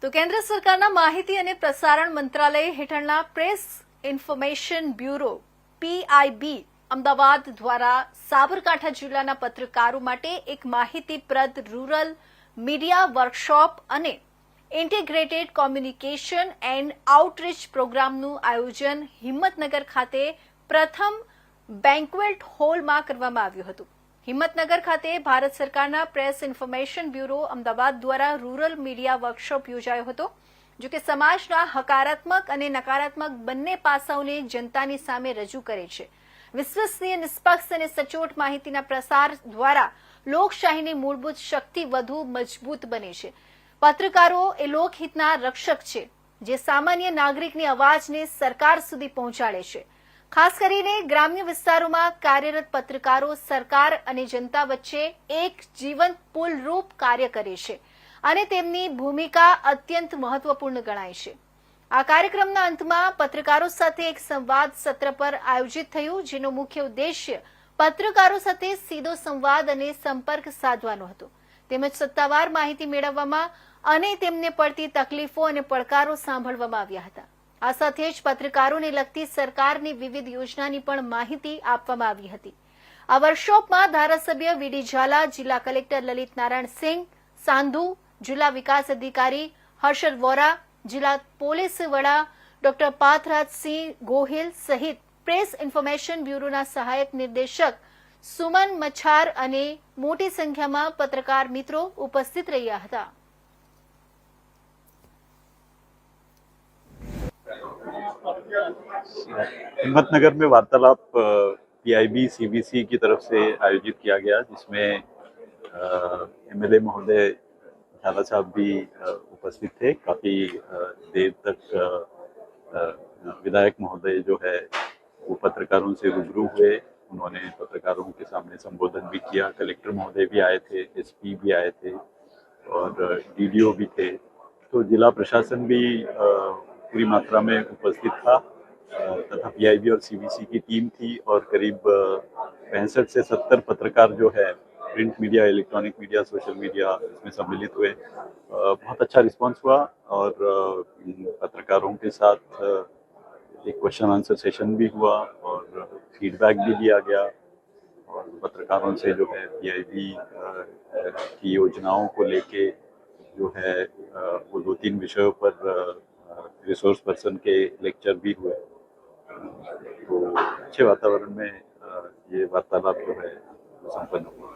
તો કેન્દ્ર સરકારના માહિતી અને પ્રસારણ મંત્રાલય હેઠળના press information bureau PIB Ahmedabad દ્વારા સાબરકાંઠા જિલ્લાના પત્રકારો માટે એક માહિતીપ્રદ રૂરલ મીડિયા વર્કશોપ અને ઇન્ટિગ્રેટેડ કોમ્યુનિકેશન એન્ડ આઉટરીચ પ્રોગ્રામનું આયોજન હિંમતનગર ખાતે પ્રથમ બેન્ક્વેટ હોલમાં કરવામાં આવ્યું હતું। હિંમતનગર ખાતે ભારત સરકારના પ્રેસ ઇન્ફોર્મેશન બ્યુરો અમદાવાદ દ્વારા રૂરલ મીડિયા વર્કશોપ યોજાયો હતો, જો કે સમાજના હકારાત્મક અને નકારાત્મક બંને પાસાઓને જનતાની સામે રજૂ કરે છે। વિશ્વસનીય, નિષ્પક્ષ અને સચોટ માહિતીના પ્રસાર દ્વારા લોકશાહીની મૂળભૂત શક્તિ વધુ મજબૂત બને છે। પત્રકારો એ લોકહિતના રક્ષક છે, જે સામાન્ય નાગરિકની અવાજને સરકાર સુધી પહોંચાડે છે। ખાસ કરીને ગ્રામ્ય વિસ્તારોમાં કાર્યરત પત્રકારો સરકાર અને જનતા વચ્ચે એક જીવંત પુલ રૂપ કાર્ય કરે છે અને તેમની ભૂમિકા અત્યંત મહત્વપૂર્ણ ગણાય છે। આ કાર્યક્રમના અંતમાં પત્રકારો સાથે એક સંવાદ સત્ર પર આયોજિત થયું, જેનો મુખ્ય ઉદ્દેશ્ય પત્રકારો સાથે સીધો સંવાદ અને સંપર્ક સાધવાનો હતો, તેમજ સત્તાવાર માહિતી મેળવવામાં અને તેમને પડતી તકલીફો અને પડકારો સાંભળવામાં આવ્યા હતા। આ સાથે જ પત્રકારોને લગતી સરકારની વિવિધ યોજનાની પણ માહિતી આપવામાં આવી હતી। આ વર્કશોપમાં ધારાસભ્ય વીડી ઝાલા, જિલ્લા કલેક્ટર લલિત નારાયણ સિંહ સાંધુ, જિલ્લા વિકાસ અધિકારી હર્ષદ વોરા, જિલ્લા પોલીસ વડા ડોક્ટર પાર્થરાજસિંહ ગોહિલ સહિત પ્રેસ ઇન્ફોર્મેશન બ્યુરોના સહાયક નિર્દેશક સુમન મચ્છાર અને મોટી સંખ્યામાં પત્રકાર મિત્રો ઉપસ્થિત રહ્યા હતા। हिम्मतनगर में वार्तालाप पीआईबी सीबीसी की तरफ से आयोजित किया गया, जिसमें एमएलए महोदय झाला साहब भी उपस्थित थे। काफ़ी देर तक विधायक महोदय जो है वो पत्रकारों से रूबरू हुए, उन्होंने पत्रकारों के सामने संबोधन भी किया। कलेक्टर महोदय भी आए थे, एसपी भी आए थे और डीडीओ भी थे। तो जिला प्रशासन भी पूरी मात्रा में उपस्थित था तथा पीआईबी और सीबीसी की टीम थी और करीब 65 से 70 पत्रकार जो है print media, electronic media, social media इसमें सम्मिलित हुए। बहुत अच्छा रिस्पांस हुआ और पत्रकारों के साथ एक क्वेश्चन आंसर सेशन भी हुआ और फीडबैक भी लिया गया और पत्रकारों से जो है पीआईबी की योजनाओं को लेके जो है वो 2-3 विषयों पर रिसोर्स पर्सन के लेक्चर भी हुए। तो अच्छे वातावरण में ये वार्तालाप जो है संपन्न हुआ।